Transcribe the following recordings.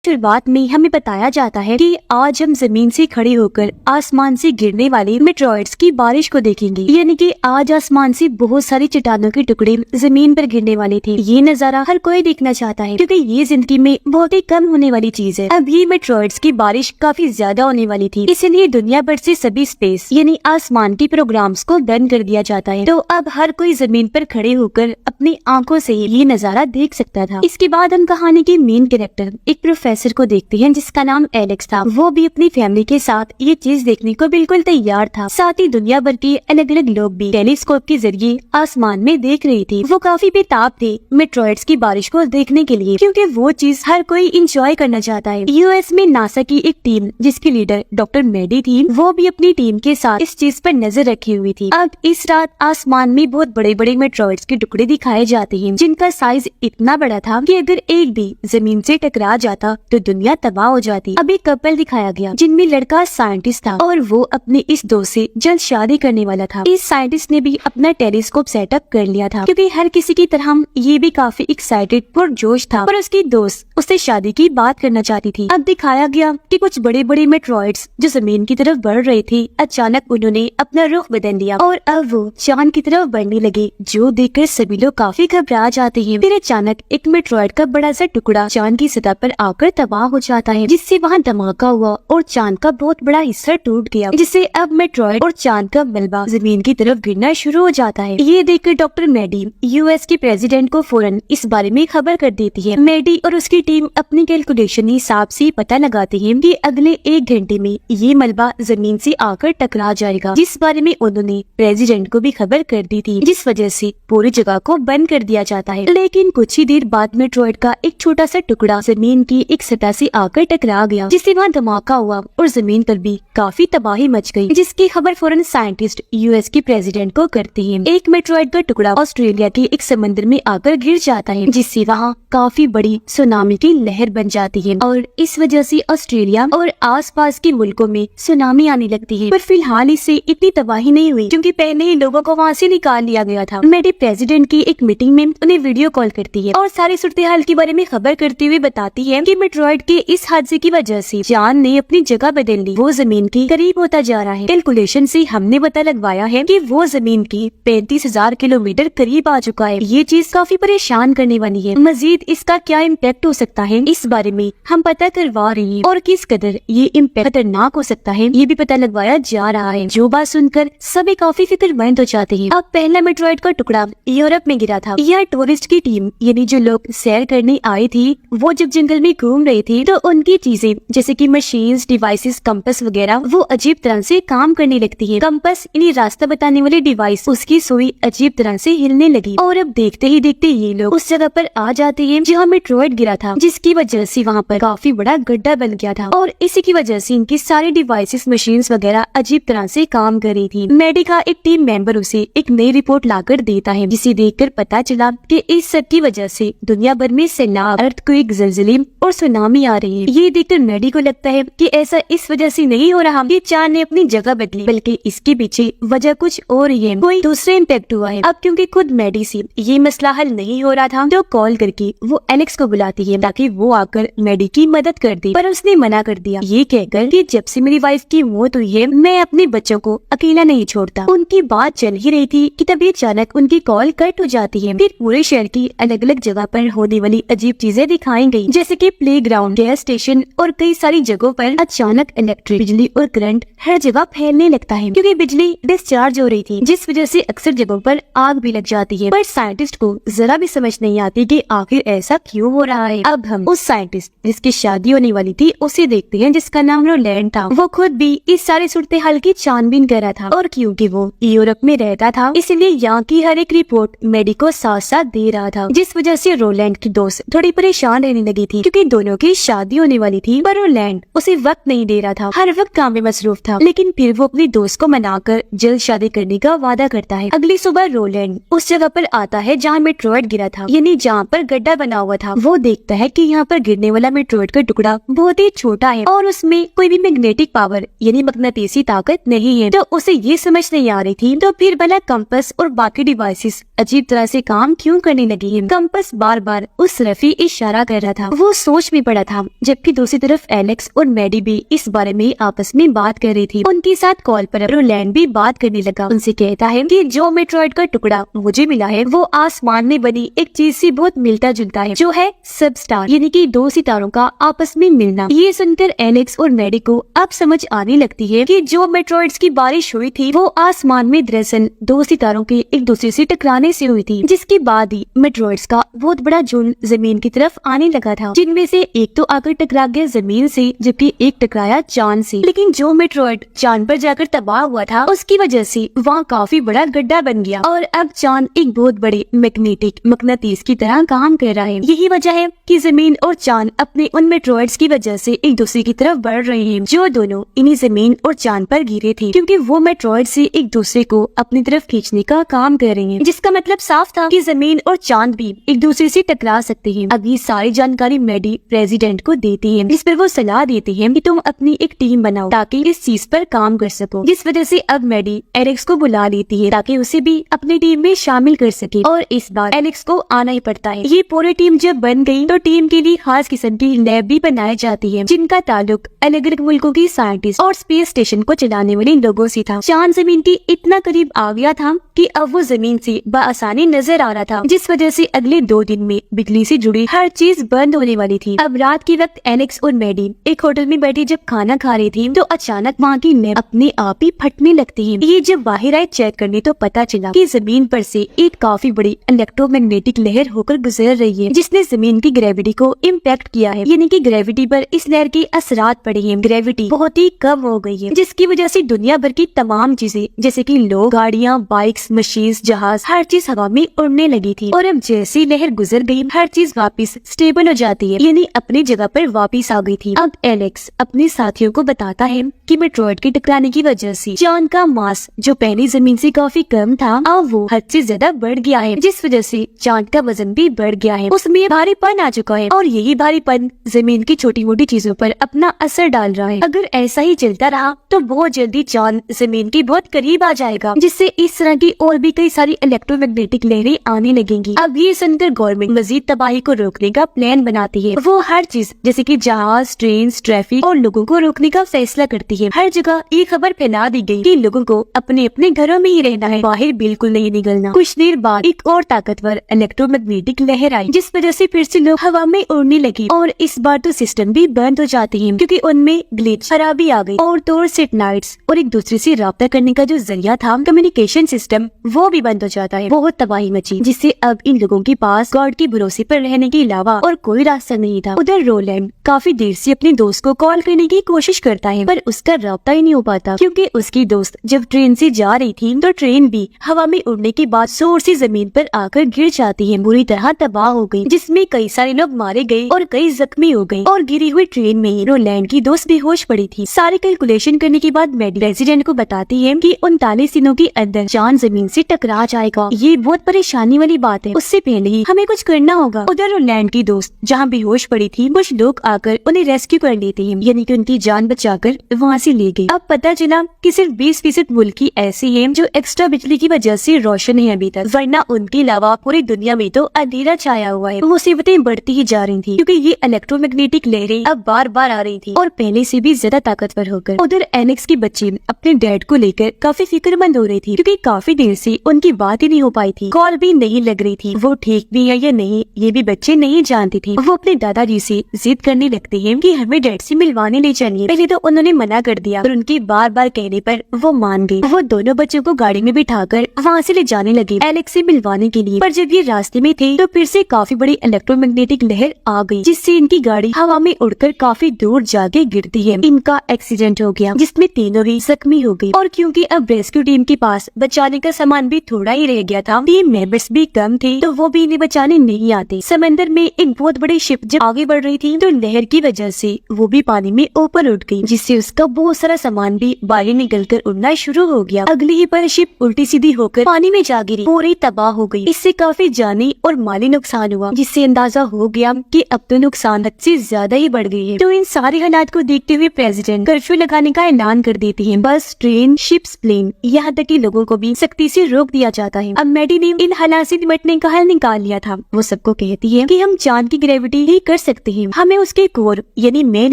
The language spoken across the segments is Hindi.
शुरुआत में हमें बताया जाता है कि आज हम जमीन से खड़े होकर आसमान से गिरने वाले मेट्रॉइड्स की बारिश को देखेंगे। यानी कि आज आसमान से बहुत सारी चट्टानों के टुकड़े जमीन पर गिरने वाले थे। ये नजारा हर कोई देखना चाहता है क्योंकि ये जिंदगी में बहुत ही कम होने वाली चीज है। अब ये मेट्रॉइड्स की बारिश काफी ज्यादा होने वाली थी, इसलिए दुनिया भर से सभी स्पेस यानी आसमान के प्रोग्राम्स को बंद कर दिया जाता है। तो अब हर कोई जमीन पर खड़े होकर अपनी आंखों से ये नजारा देख सकता था। इसके बाद हम कहानी के मेन कैरेक्टर एक प्रोफेसर को देखते हैं जिसका नाम एलेक्स था। वो भी अपनी फैमिली के साथ ये चीज देखने को बिल्कुल तैयार था। साथ ही दुनिया भर के अलग अलग लोग भी टेलीस्कोप के जरिए आसमान में देख रहे थे। वो काफी बेताब थे मेट्रॉइड्स की बारिश को देखने के लिए, क्योंकि वो चीज हर कोई इंजॉय करना चाहता है। यूएस में नासा की एक टीम जिसकी लीडर डॉक्टर मेडी थी, वो भी अपनी टीम के साथ इस चीज पर नजर रखी हुई थी। अब इस रात आसमान में बहुत बड़े बड़े मेट्रॉइड्स के टुकड़े दिखाए जाते हैं जिनका साइज इतना बड़ा था कि अगर एक भी जमीन से टकरा जाता तो दुनिया तबाह हो जाती। अब एक कपल दिखाया गया जिनमें लड़का साइंटिस्ट था और वो अपने इस दोस्त से जल्द शादी करने वाला था। इस साइंटिस्ट ने भी अपना टेलीस्कोप सेटअप कर लिया था क्योंकि हर किसी की तरह ये भी काफी एक्साइटेड और जोश था, पर उसकी दोस्त उससे शादी की बात करना चाहती थी। अब दिखाया गया कि कुछ बड़े बड़े मेट्रॉइड्स जो जमीन की तरफ बढ़ रहे थे, अचानक उन्होंने अपना रुख बदल लिया और अब वो चांद की तरफ बढ़ने लगे, जो देखकर सभी लोग काफी घबरा जाते हैं। फिर अचानक एक मेट्रॉइड का बड़ा सा टुकड़ा चांद की सतह पर आकर तबाह हो जाता है, जिससे वहाँ धमाका हुआ और चांद का बहुत बड़ा हिस्सा टूट गया, जिससे अब मेट्रॉइड और चांद का मलबा जमीन की तरफ गिरना शुरू हो जाता है। ये देखकर डॉक्टर मेडी यूएस के प्रेसिडेंट को फौरन इस बारे में खबर कर देती है। मेडी और उसकी टीम अपनी कैलकुलेशन हिसाब से पता लगाते हैं कि अगले 1 घंटे में ये मलबा जमीन से आकर टकरा जाएगा, जिस बारे में उन्होंने प्रेसिडेंट को भी खबर कर दी थी, जिस वजह से पूरी जगह को बंद कर दिया जाता है। लेकिन कुछ ही देर बाद मेट्रॉइड का एक छोटा सा टुकड़ा जमीन की एक सतह से आकर टकरा गया, जिससे वहाँ धमाका हुआ और जमीन पर भी काफी तबाही मच गई, जिसकी खबर फौरन साइंटिस्ट यूएस के प्रेसिडेंट को करते हैं। एक मेट्रॉइड का टुकड़ा ऑस्ट्रेलिया के एक समंदर में आकर गिर जाता है, जिससे वहाँ काफी बड़ी सुनामी की लहर बन जाती है और इस वजह से ऑस्ट्रेलिया और आसपास के मुल्कों में सुनामी आने लगती है। पर फिलहाल इससे इतनी तबाही नहीं हुई क्योंकि पहले ही लोगों को वहाँ से निकाल लिया गया था। मेडी प्रेसिडेंट की एक मीटिंग में उन्हें वीडियो कॉल करती है और सारी सूरत हाल के बारे में खबर करते हुए बताती है कि मेट्रॉइड के इस हादसे की वजह से चांद ने अपनी जगह बदल ली, वो जमीन के करीब होता जा रहा है। कैलकुलेशन से हमने पता लगवाया है कि वो जमीन की 35,000 किलोमीटर करीब आ चुका है। ये चीज काफी परेशान करने वाली है। मजीद इसका क्या इम्पैक्ट हो सकता है, इस बारे में हम पता करवा रहे हैं और किस कदर ये इम्पैक्ट खतरनाक हो सकता है ये भी पता लगवाया जा रहा है। जो बात सुनकर सभी काफी फिक्रमंद हो जाते हैं। अब पहला मेट्रॉइड का टुकड़ा यूरोप में गिरा था। यह टूरिस्ट की टीम यानी जो लोग सैर करने आए थे, वो जब जंगल में घूम रहे थे तो उनकी चीजें जैसे कि मशीन्स, डिवाइसेस, कंपास वगैरह वो अजीब तरह से काम करने लगती है। कंपास यानी रास्ता बताने वाली डिवाइस, उसकी सुई अजीब तरह से हिलने लगी और अब देखते ही देखते ये लोग उस जगह पर आ जाते हैं जहाँ मेट्रॉइड गिरा था, जिसकी वजह से वहाँ पर काफी बड़ा गड्ढा बन गया था और इसी की वजह से इनकी सारी डिवाइसेस, मशीन्स वगैरह अजीब तरह से काम कर रही थी। मेडी का एक टीम मेंबर उसे एक नई रिपोर्ट लाकर देता है, जिसे देखकर पता चला कि इस सब की वजह से दुनिया भर में सैलाब, अर्थक्वेक, ज़लज़ले और सुनामी आ रही है। ये देखकर मेडी को लगता है कि ऐसा इस वजह से नहीं हो रहा कि चांद ने अपनी जगह बदली, बल्कि इसके पीछे वजह कुछ और ही है, कोई दूसरा इम्पैक्ट हुआ है। अब क्योंकि खुद मेडी से ये मसला हल नहीं हो रहा था तो कॉल करके वो एलेक्स को बुलाती है ताकि वो आकर मेडी की मदद कर दे, पर उसने मना कर दिया, ये कहकर कि जब से मेरी वाइफ की मौत हुई है मैं अपने बच्चों को अकेला नहीं छोड़ता। उनकी बात चल ही रही थी कि तभी अचानक उनकी कॉल कट हो जाती है। फिर पूरे शहर की अलग अलग जगह पर होने वाली अजीब चीजें दिखाई गयी, जैसे कि प्लेग्राउंड, गैस स्टेशन और कई सारी जगहों पर अचानक इलेक्ट्रिक बिजली और करंट हर जगह फैलने लगता है क्योंकि बिजली डिस्चार्ज हो रही थी, जिस वजह से अक्सर जगहों पर आग भी लग जाती है। पर साइंटिस्ट को जरा भी समझ नहीं आती कि आखिर ऐसा क्यों हो रहा है। अब हम उस साइंटिस्ट जिसकी शादी होने वाली थी उसे देखते हैं, जिसका नाम रोलैंड था। वो खुद भी इस सारे सूरत हाल की छानबीन कर रहा था और क्योंकि वो यूरोप में रहता था इसलिए यहाँ की हर एक रिपोर्ट मेडी को साथ साथ दे रहा था, जिस वजह से रोलैंड की दोस्त थोड़ी परेशान रहने लगी थी क्योंकि दोनों की शादी होने वाली थी। पर रोलैंड उसे वक्त नहीं दे रहा था, हर वक्त काम में मसरूफ था। लेकिन फिर वो अपनी दोस्त को मनाकर जल्द शादी करने का वादा करता है। अगली सुबह रोलैंड उस जगह पर आता है जहाँ मेट्रॉइड गिरा था, यानी जहाँ पर गड्ढा बना हुआ था। वो देखता है कि यहाँ पर गिरने वाला मेट्रॉइड का टुकड़ा बहुत ही छोटा है और उसमें कोई भी मैग्नेटिक पावर यानी मकनातीसी ताकत नहीं है। तो उसे ये समझ नहीं आ रही थी तो फिर भला कंपास और बाकी डिवाइसेस अजीब तरह से काम क्यों करने लगी है। कंपास बार बार उस तरफ ही इशारा कर रहा था। वो सोच में पड़ा था, जबकि दूसरी तरफ एलेक्स और मैडी भी इस बारे में आपस में बात कर रही थी। उनके साथ कॉल पर रोलैंड भी बात करने लगा। उनसे कहता है कि जो मेट्रॉइड का टुकड़ा मुझे मिला है वो आसमान में बनी एक चीज से बहुत मिलता जुलता है, जो है सब स्टार, यानी कि 2 सितारों का आपस में मिलना। ये सुनकर एलेक्स और मैडी को अब समझ आने लगती है कि जो मेट्रॉइड्स की बारिश हुई थी वो आसमान में दरअसल 2 सितारों के एक दूसरे से टकराने से हुई थी, जिसके बाद ही मेट्रॉइड्स का बहुत बड़ा झुंड जमीन की तरफ आने लगा था, जिनमें से एक तो आकर टकरा गया जमीन से, जबकि एक टकराया चांद से। लेकिन जो मेट्रॉइड चांद पर जाकर तबाह हुआ था उसकी वजह से वहाँ काफी बड़ा गड्ढा बन गया और अब चांद एक बहुत बड़े मैग्नेटिक मकनातीस की तरह काम कर रहा है। यही वजह है कि जमीन और चांद अपने उन मेट्रॉइड्स की वजह से एक दूसरे की तरफ बढ़ रहे हैं, जो दोनों इन्हीं जमीन और चांद पर गिरे थे, क्योंकि वो मेट्रॉइड से एक दूसरे को अपनी तरफ खींचने का काम कर रहे हैं, जिसका मतलब साफ था कि जमीन और चांद भी एक दूसरे से टकरा सकते हैं। अब ये सारी जानकारी मैडी प्रेसिडेंट को देती है, जिस पर वो सलाह देती है कि तुम अपनी एक टीम बनाओ ताकि इस चीज पर काम कर सको, जिस वजह से अब मैडी एलेक्स को बुला लेती है ताकि उसे भी अपनी टीम में शामिल कर सके, और इस बार एलेक्स को आना ही पड़ता है। ये पूरी टीम जब बन गई तो टीम के लिए खास किस्म की लैब भी बनाई जाती है, जिनका ताल्लुक अलग अलग मुल्कों की साइंटिस्ट और स्पेस स्टेशन को चलाने वाले लोगों से था। चांद जमीन के इतना करीब आ गया था कि अब वो जमीन से बआसानी नजर आ रहा था, जिस वजह से अगले 2 दिन में बिजली से जुड़ी हर चीज बंद होने वाली थी। अब रात के वक्त एलेक्स और मैडी एक होटल में बैठी जब खाना खा रही थी तो अचानक वहाँ की लैब अपने आप ही फटने लगती है। ये जब बाहर आए चेक करने तो पता चला कि जमीन पर से एक काफी बड़ी इलेक्ट्रोमैग्नेटिक लहर होकर गुजर रही है, जिसने जमीन की ग्रेविटी को इम्पैक्ट किया है, यानी कि ग्रेविटी पर इस लहर के असरात पड़े हैं। ग्रेविटी बहुत ही कम हो गई है, जिसकी वजह से दुनिया भर की तमाम चीजें जैसे कि लोग, गाड़ियाँ, बाइक्स, मशीन, जहाज, हर चीज हवा में उड़ने लगी थी। और अब जैसी लहर गुजर गई हर चीज वापस स्टेबल हो जाती है, यानी अपनी जगह पर वापस आ गई थी। अब एलेक्स अपने साथियों को बताता है कि मेट्रॉइड के टकराने की वजह से चांद का मास जो पहले जमीन से काफी कम था अब वो हद से ज्यादा बढ़ गया है, जिस वजह से चांद का वजन भी बढ़ गया है, उसमें भारीपन आ चुका है और यही भारीपन जमीन की छोटी मोटी चीजों पर अपना असर डाल रहा है। अगर ऐसा ही चलता रहा तो बहुत जल्दी चांद जमीन के बहुत करीब आ जाएगा, जिससे इस तरह की और भी कई सारी इलेक्ट्रोमैग्नेटिक लहरें आने लगेंगी। अब ये सुनकर गवर्नमेंट मजीद तबाही को रोकने का प्लान बनाती है। वो हर चीज जैसे कि जहाज, ट्रेन, ट्रैफिक और लोगों को रोकने का फैसला करती है। हर जगह ये खबर फैला दी गई कि लोगों को अपने अपने घरों में ही रहना है, बाहर बिल्कुल नहीं निकलना। कुछ देर बाद एक और ताकतवर इलेक्ट्रोमैग्नेटिक लहर आई, जिस वजह से फिर से लोग हवा में उड़ने लगे और इस बार तो सिस्टम भी बंद हो जाते हैं, क्योंकि उनमें ग्लिच, खराबी आ गई और तो सैटेलाइट्स और एक दूसरे से राब्ता करने का जो जरिया था, कम्युनिकेशन सिस्टम, वो भी बंद हो जाता है। बहुत तबाही मची, जिससे अब इन लोगों के पास गॉड के भरोसे पर रहने के अलावा और कोई रास्ता नहीं था। उधर रोलैंड काफी देर से अपने दोस्त को कॉल करने की कोशिश करता है, पर उसका राब्ता ही नहीं हो पाता, क्योंकि उसकी दोस्त जब ट्रेन से जा रही थी तो ट्रेन भी हवा में उड़ने के बाद जोर से जमीन पर आकर गिर जाती है, बुरी तरह तबाह हो गई, जिसमें कई सारे लोग मारे गए और कई जख्मी हो गए। और गिरी हुई ट्रेन में ही रोलैंड की दोस्त बेहोश पड़ी थी। सारे कैलकुलेशन करने के बाद मैडी प्रेसिडेंट को बताती है कि 39 दिनों के अंदर चांद जमीन से टकरा जाएगा। ये बहुत परेशानी वाली बात है, उससे पहले ही हमें कुछ करना होगा। उधर रोलैंड की दोस्त जहाँ बेहोश पड़ी थी, कुछ लोग आकर उन्हें रेस्क्यू कर लेते हैं, यानी कि उनकी जान बचाकर वहाँ से ले गए। अब पता चला कि सिर्फ 20% मुल्क ही ऐसे हैं जो एक्स्ट्रा बिजली की वजह से रोशन है अभी तक, वरना उनके अलावा पूरी दुनिया में तो अंधेरा छाया हुआ है। मुसीबतें बढ़ती ही जा रही थी, क्योंकि ये इलेक्ट्रोमैग्नेटिक लहरें अब बार बार आ रही थी और पहले से भी ज्यादा ताकतवर होकर। उधर एलेक्स की बच्ची अपने डैड को लेकर काफी फिक्रमंद हो रही थी, क्योंकि काफी देर से उनकी बात ही नहीं हो पाई थी, कॉल भी नहीं लग रही थी। वो ठीक भी है या नहीं ये भी बच्चे नहीं जानते थे। वो अपने दादाजी से जिद करने लगते हैं कि हमें डैड से मिलवाने ले चलिए। पहले तो उन्होंने मना कर दिया, पर उनके बार बार कहने पर वो मान गई। वो दोनों बच्चों को गाड़ी में बिठाकर वहाँ से ले जाने लगे एलेक्स से मिलवाने के लिए। पर जब ये रास्ते में थे तो फिर से काफी बड़ी इलेक्ट्रोमैग्नेटिक लहर आ गई, जिससे इनकी गाड़ी हवा में उड़कर काफी दूर जाके गिरती है। इनका एक्सीडेंट हो गया, जिसमें तीनों ही जख्मी हो गई। और क्योंकि अब रेस्क्यू टीम के पास बचाने का सामान भी थोड़ा ही रह गया था, टीम मेंबर्स भी कम थे, तो वो भी इन्हें बचाने नहीं आते। समंदर में एक बहुत बड़ी शिप जब आगे बढ़ रही थी तो लहर की वजह से वो भी पानी में ऊपर उठ गई, जिससे उसका बहुत सारा सामान भी बाहर निकलकर उड़ना शुरू हो गया। अगली ही पर शिप उल्टी सीधी होकर पानी में जा गिरी, पूरी तबाह हो गई। इससे काफी जानी और माली नुकसान हुआ, जिससे अंदाजा हो गया कि अब तो नुकसान हद से ज्यादा ही बढ़ गई है। तो इन सारे हालात को देखते हुए प्रेसिडेंट कर्फ्यू लगाने का ऐलान कर देती है। बस, ट्रेन, शिप्स, प्लेन, यहाँ तक कि लोगों को भी सख्ती से रोक दिया जाता है। अब मैडी ने इन हालात से निपटने का हल निकाल लिया था। वो सबको कहती है कि हम चांद की ग्रेविटी ही कर सकते हैं। हमें उसके कोर यानी मेन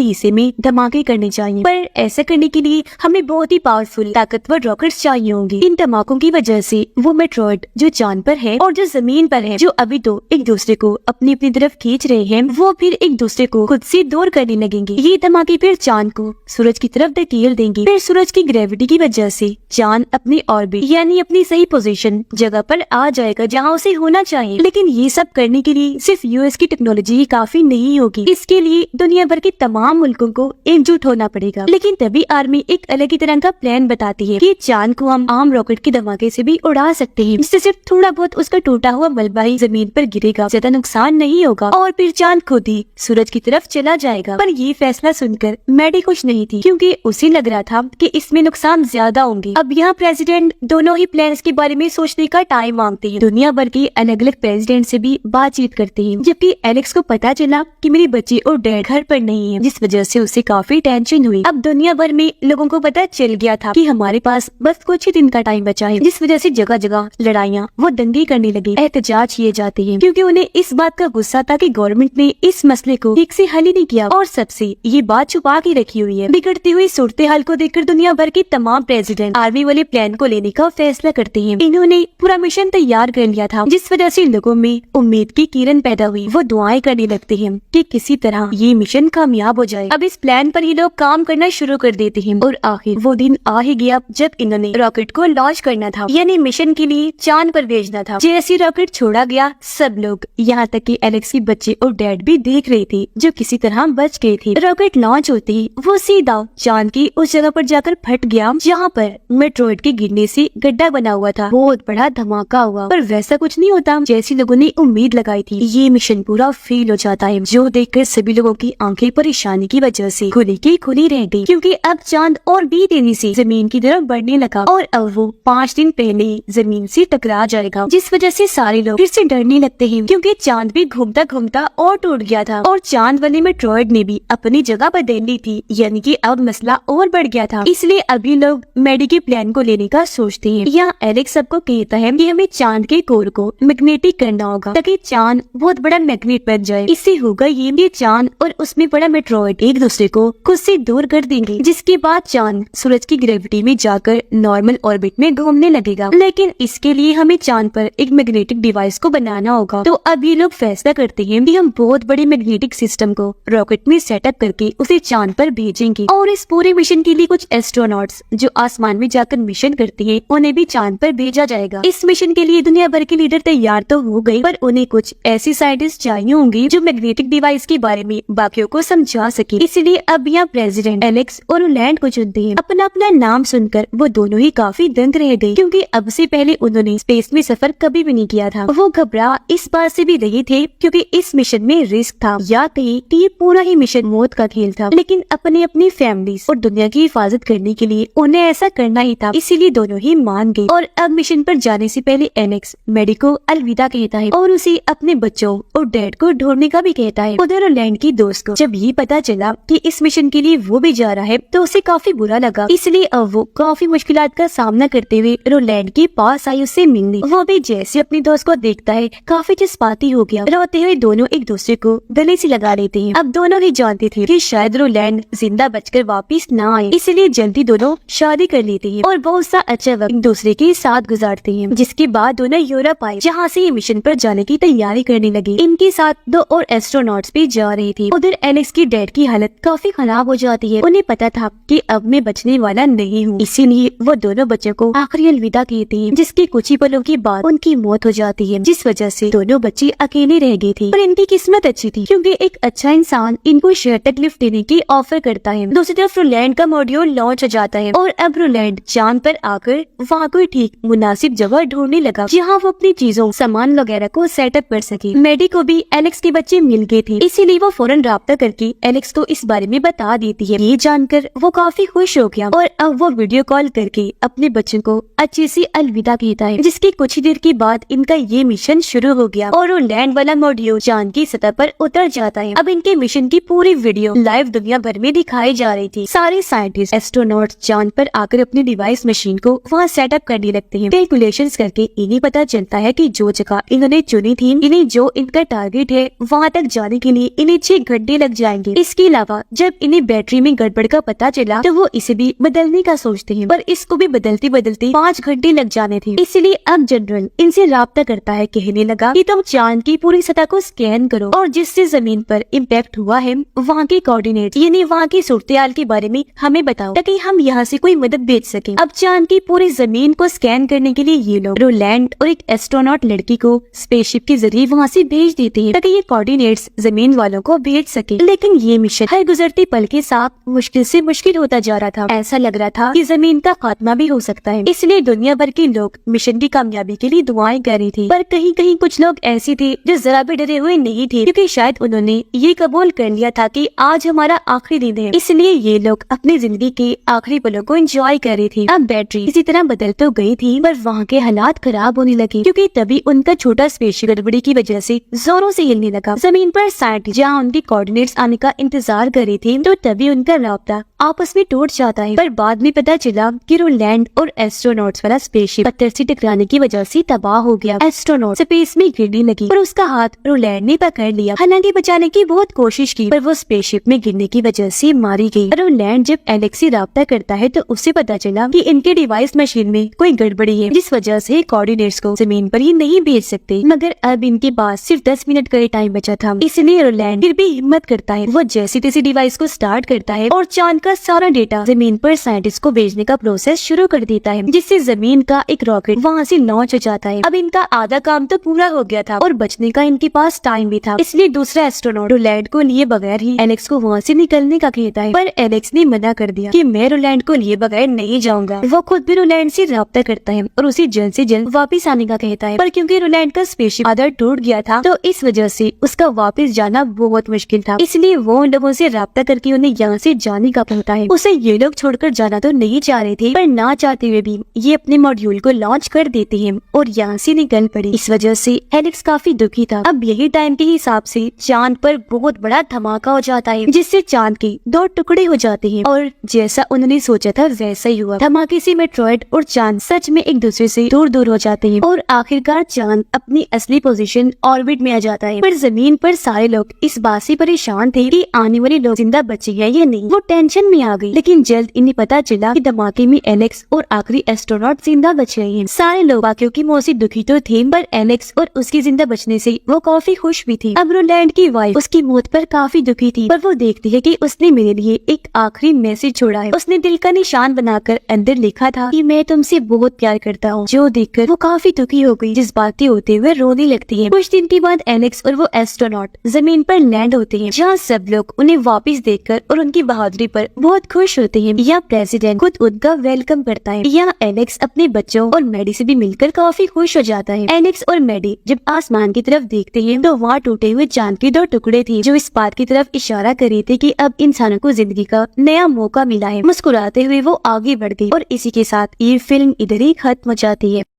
हिस्से में धमाके करने चाहिए, पर ऐसा करने के लिए हमें बहुत ही पावरफुल ताकतवर रॉकेट्स चाहिए होंगे। इन धमाकों की वजह से वो मेट्रॉइड जो चांद पर है और जो जमीन पर है, जो अभी तो एक दूसरे को अपनी अपनी तरफ खींच रहे हैं, वो फिर एक दूसरे को खुद से दूर करने लगेंगे। ये धमाके फिर चांद को सूरज की तरफ धकेल देंगे। फिर सूरज की ग्रेविटी की वजह से चांद अपनी ऑर्बिट यानी अपनी सही पोजीशन जगह पर आ जाएगा जहाँ उसे होना चाहिए। लेकिन ये सब करने के लिए सिर्फ यूएस की टेक्नोलॉजी ही काफी नहीं होगी, इसके लिए दुनिया भर के तमाम मुल्कों को एकजुट होना पड़ेगा। लेकिन तभी आर्मी एक अलग ही तरह का प्लान बताती है कि चांद को हम आम रॉकेट के धमाके से भी उड़ा सकते हैं, जिससे सिर्फ थोड़ा बहुत उसका टूटा हुआ मलबा ही जमीन पर गिरेगा, ज्यादा नुकसान नहीं होगा और फिर चांद खुद ही सूरज की तरफ चला जाएगा। पर ये फैसला सुनकर मैडी खुश नहीं थी, क्योंकि उसे लग रहा था कि इसमें नुकसान ज्यादा होंगे। अब यहाँ प्रेसिडेंट दोनों ही प्लान्स के बारे में सोचने का टाइम मांगते हैं, दुनिया भर के अलग अलग प्रेसिडेंट से भी बातचीत करते हैं। जबकि एलेक्स को पता चला कि मेरे बच्चे और डैड घर पर नहीं है, जिस वजह से उसे काफी टेंशन हुई। अब दुनिया भर में लोगों को पता चल गया था कि हमारे पास बस कुछ ही दिन का टाइम बचा है, जिस वजह से जगह जगह लड़ाइयाँ वो दंगे करने लगे, एहतजाज किए जाते हैं, क्योंकि उन्हें इस बात का गुस्सा था कि गवर्नमेंट ने इस मसले को ठीक से हल ही नहीं किया और सबसे ये बात छुपा के रखी हुई है। बिगड़ती हुई सूरत हाल को देखकर दुनिया भर के तमाम प्रेसिडेंट आर्मी वाले प्लान को लेने का फैसला करते हैं। इन्होंने पूरा मिशन तैयार कर लिया था, जिस वजह से लोगों में उम्मीद की किरण पैदा हुई। वो दुआएं करने लगते हैं कि किसी तरह ये मिशन कामयाब हो जाए। अब इस प्लान पर ही लोग काम करना शुरू कर देते हैं और आखिर वो दिन आ ही गया जब इन्होंने रॉकेट को लॉन्च करना था, यानी मिशन के लिए चांद पर भेजना था। जैसे रॉकेट छोड़ा गया, सब लोग यहाँ तक कि एलेक्स के बच्चे और डैड भी देख रहे थे, जो किसी तरह बच गए थे। रॉकेट लॉन्च होते ही वो सीधा चांद की उस जगह पर जाकर फट गया जहाँ पर मेट्रॉइड के गिरने से गड्ढा बना हुआ था। बहुत बड़ा धमाका हुआ, पर वैसा कुछ नहीं होता जैसी लोगों ने उम्मीद लगाई थी। ये मिशन पूरा फेल हो जाता है, जो देखकर सभी लोगों की आंखें परेशानी की वजह से खुली की खुली रह गई, क्योंकि अब चांद और भी तेजी से जमीन की तरफ बढ़ने लगा और अब वो 5 दिन पहले जमीन से टकरा जाएगा, जिस वजह से सारे लोग फिर से डरने लगते हैं, क्योंकि चांद भी घूमता घूमता और टूट गया था और चांद वाले मेट्रॉइड ने भी अपनी जगह बदल ली थी, यानी कि अब मसला और बढ़ गया था। इसलिए अभी लोग मैडी के प्लान को लेने का सोचते हैं। यहाँ एलेक्स सबको कहता है कि हमें चांद के कोर को मैग्नेटिक करना होगा ताकि चांद बहुत बड़ा मैग्नेट बन जाए। इससे होगा ये चांद और उसमें बड़ा मेट्रॉइड एक दूसरे को खुद से दूर कर देंगे, जिसके बाद चांद सूरज की ग्रेविटी में जाकर नॉर्मल ऑर्बिट में घूमने लगेगा। लेकिन इसके लिए हमें चांद पर एक मैग्नेटिक डिवाइस को बनाना होगा। तो अब ये लोग फैसला करते हैं कि हम बहुत बड़े मैग्नेटिक सिस्टम को रॉकेट में सेटअप करके उसे चांद पर भेजेंगे और इस पूरे मिशन के लिए कुछ एस्ट्रोनॉट्स जो आसमान में जाकर मिशन करते हैं उन्हें भी चांद पर भेजा जाएगा। इस मिशन के लिए दुनिया भर के लीडर तैयार तो हो गए, पर उन्हें कुछ ऐसी साइंटिस्ट चाहिए होंगे जो मैग्नेटिक डिवाइस के बारे में बाकियों को समझा सके। इसलिए अब यहाँ प्रेसिडेंट एलेक्स और रोलैंड को चुनते हैं। अपना अपना नाम सुनकर वो दोनों ही काफी दंग रह गए, क्योंकि अब से पहले उन्होंने स्पेस में सफर कभी भी नहीं किया था। वो घबरा इस बात से भी रहे थे क्योंकि इस मिशन में रिस्क था, या कहीं कि ये पूरा ही मिशन मौत का खेल था। लेकिन अपनी अपनी फैमिली और दुनिया की हिफाजत करने के लिए उन्हें ऐसा करना ही था, इसीलिए दोनों ही मान गए। और अब मिशन पर जाने से पहले एलेक्स मैडी को अलविदा कहता है और उसे अपने बच्चों और डैड को ढूंढने का भी कहता है। उधर रोलैंड की दोस्त को जब ये पता चला कि इस मिशन के लिए वो भी जा रहा है तो उसे काफी बुरा लगा, इसलिए अब वो काफी मुश्किलात का सामना करते हुए रोलैंड के पास आई उससे मिलने। वो भी जैसे अपनी दोस्त को देखता है काफी जज्बाती हो गया। रोते हुए दोनों एक दूसरे को गले से लगा लेते हैं। अब दोनों ही जानते थे कि शायद रोलैंड जिंदा बचकर वापिस ना आए, इसलिए जल्दी दोनों शादी कर लेते हैं और बहुत सा अच्छा वक्त एक दूसरे के साथ गुजारते हैं। जिसके बाद दोनों यूरोप आए, जहाँ से ये मिशन पर जाने की तैयारी करने लगे। इनके साथ 2 और एस्ट्रोनॉट्स भी जा रहे थे। उधर एलेक्स की डैड की हालत काफी खराब हो जाती है। उन्हें पता था कि अब मैं बचने वाला नहीं हूँ, इसीलिए वो दोनों बच्चों को आखिरी अलविदा कहते हैं, जिसके कुछ ही पलों के बाद उनकी मौत हो जाती है, जिस वजह से दोनों बच्चे अकेले रह गए थे। पर इनकी किस्मत अच्छी थी क्योंकि एक अच्छा इंसान इनको शहर तक लिफ्ट देने की ऑफर करता है। दूसरी तरफ रोलैंड का मॉड्यूल लॉन्च हो जाता है और अब रोलैंड चांद पर आकर वहाँ कोई ठीक मुनासिब जगह ढूंढने लगा जहाँ वो अपनी चीजों सामान वगैरह को सेटअप कर सके। मैडी को भी एलेक्स के बच्चे मिल गए थे, इसीलिए वो फौरन राब्ता करके एलेक्स को इस बारे में बता देती है। ये जानकर वो काफी खुश हो गया और अब वो वीडियो कॉल करके अपने बच्चों को अच्छे से अलविदा कहता है, जिसके कुछ ही देर के बाद इनका ये मिशन शुरू हो गया और रोलैंड वाला मॉड्यूल चांद की सतह पर उतर जाता है। अब इनके मिशन की पूरी वीडियो लाइव दुनिया भर में दिखाई जा रही थी। सारे साइंटिस्ट एस्ट्रोनॉट चांद पर आकर अपनी डिवाइस मशीन को वहाँ सेटअप करने लगते हैं। कैलकुलेशंस करके इन्हें पता चलता है कि जो जगह इन्होंने चुनी थी, इन्हें जो इनका टारगेट है वहाँ तक जाने चलाने के लिए इन्हें 6 घंटे लग जाएंगे। इसके अलावा जब इन्हें बैटरी में गड़बड़ का पता चला तो वो इसे भी बदलने का सोचते हैं, पर इसको भी बदलते बदलते 5 घंटे लग जाने थे। इसलिए अब जनरल इनसे राब्ता करता है, कहने लगा कि तुम चांद की पूरी सतह को स्कैन करो और जिससे जमीन पर इम्पैक्ट हुआ है वहाँ के कोऑर्डिनेट यानी वहाँ की सूरत-ए-हाल के बारे में हमें बताओ ताकि हम यहाँ से कोई मदद भेज सके। अब चांद की पूरी जमीन को स्कैन करने के लिए ये लोग रोलैंड और एक एस्ट्रोनॉट लड़की को स्पेसशिप के जरिए वहाँ से भेज देते हैं ताकि ये कोऑर्डिनेट्स जमीन वालों को भेज सके। लेकिन ये मिशन हर गुजरते पल के साथ मुश्किल से मुश्किल होता जा रहा था। ऐसा लग रहा था कि जमीन का खात्मा भी हो सकता है। इसलिए दुनिया भर के लोग मिशन की कामयाबी के लिए दुआएं कर रहे थे, पर कहीं कहीं कुछ लोग ऐसे थे जो जरा भी डरे हुए नहीं थे, क्योंकि शायद उन्होंने ये कबूल कर लिया था कि आज हमारा आखिरी दिन है। इसलिए ये लोग अपनी जिंदगी के आखिरी पलों को एंजॉय कर रहे थे। अब बैटरी इसी तरह बदल तो गई थी, पर वहाँ के हालात खराब होने लगे, क्योंकि तभी उनका छोटा स्पेसशिप गड़बड़ी की वजह से जोरों से हिलने लगा। जमीन पर साइंटिस्ट जहाँ उनके कोऑर्डिनेट्स आने का इंतजार कर रहे थे, तो तभी उनका राब्ता आपस में टूट जाता है। पर बाद में पता चला कि रोलैंड और एस्ट्रोनॉट्स वाला स्पेसशिप पत्थर से टकराने की वजह से तबाह हो गया। एस्ट्रोनॉट स्पेस में गिरने लगी और उसका हाथ रोलैंड ने पकड़ लिया। हालांकि बचाने की बहुत कोशिश की, पर वो स्पेसशिप में गिरने की वजह से मारी गई। रोलैंड जब एलेक्स से राब्ता करता है तो उससे पता चला कि इनके डिवाइस मशीन में कोई गड़बड़ी है, जिस वजह से कोऑर्डिनेट्स को जमीन पर ही नहीं भेज सकते। मगर अब इनके पास सिर्फ 10 मिनट का टाइम बचा था, इसलिए रोलैंड फिर भी हिम्मत करता है। वो जैसी तैसी डिवाइस को स्टार्ट करता है और चांद का सारा डेटा जमीन पर साइंटिस्ट को भेजने का प्रोसेस शुरू कर देता है, जिससे जमीन का एक रॉकेट वहाँ से लॉन्च हो जाता है। अब इनका आधा काम तो पूरा हो गया था और बचने का इनके पास टाइम भी था, इसलिए दूसरा एस्ट्रोनॉट रोलैंड को लिए बगैर ही एलेक्स को वहाँ से निकलने का कहता है। पर एलेक्स ने मना कर दिया कि मैं रोलैंड को लिए बगैर नहीं जाऊंगा। वो खुद भी रोलैंड से राब्ता करता है और उसे जल्द से जल्द वापस आने का कहता है, पर क्योंकि रोलैंड का स्पेसशिप आधा टूट गया था तो इस वजह से उसका वापस जाना बहुत मुश्किल था। इसलिए वो उन लोगों से राब्ता करके उन्हें यहाँ से जाने का कहता है। उसे ये लोग छोड़कर जाना तो नहीं चाह रहे थे, पर ना चाहते हुए भी ये अपने मॉड्यूल को लॉन्च कर देते हैं और यहाँ से निकल पड़े। इस वजह से एलेक्स काफी दुखी था। अब यही टाइम के हिसाब से चांद पर बहुत बड़ा धमाका हो जाता है, जिससे चांद के 2 टुकड़े हो जाते हैं और जैसा उन्होंने सोचा था वैसा ही हुआ। धमाके से मेट्रॉइड और चांद सच में एक दूसरे से दूर दूर हो जाते हैं और आखिरकार चांद अपनी असली पोजीशन ऑर्बिट में आ जाता है। पर जमीन पर सारे लोग इस बात से परेशान थे कि आने वाले लोग जिंदा बचेंगे या नहीं। वो टेंशन में आ गई, लेकिन जल्द इन्हें पता चला कि धमाके में एलेक्स और आखिरी एस्ट्रोनॉट जिंदा बच गए हैं। सारे लोग बाकियों की मौत से दुखी तो थे, पर एलेक्स और उसके जिंदा बचने से वो काफी खुश भी थी। अब रोलैंड की वाइफ उसकी मौत पर काफी दुखी थी, पर वो देखती है कि उसने मेरे लिए एक आखिरी मैसेज छोड़ा है। उसने दिल का निशान बनाकर अंदर लिखा था कि मैं तुमसे बहुत प्यार करता हूँ, जो देखकर वो काफी दुखी हो गई, जज्बाती होते हुए रोने लगती है। कुछ दिन के बाद एलेक्स और वो एस्ट्रोनॉट जमीन पर लैंड होते हैं, जहाँ सब लोग उन्हें वापस देखकर और उनकी बहादुरी पर बहुत खुश होते हैं। यहाँ प्रेसिडेंट खुद उनका वेलकम करता है। यहाँ एलेक्स अपने बच्चों और मैडी से भी मिलकर काफी खुश हो जाता है। एलेक्स और मैडी जब आसमान की तरफ देखते हैं तो वहाँ टूटे हुए चांद के 2 टुकड़े थे, जो इस बात की तरफ इशारा कर रहे थे कि अब इंसानों को जिंदगी का नया मौका मिला है। मुस्कुराते हुए वो आगे बढ़ गई और इसी के साथ ये फिल्म इधर ही खत्म हो जाती है।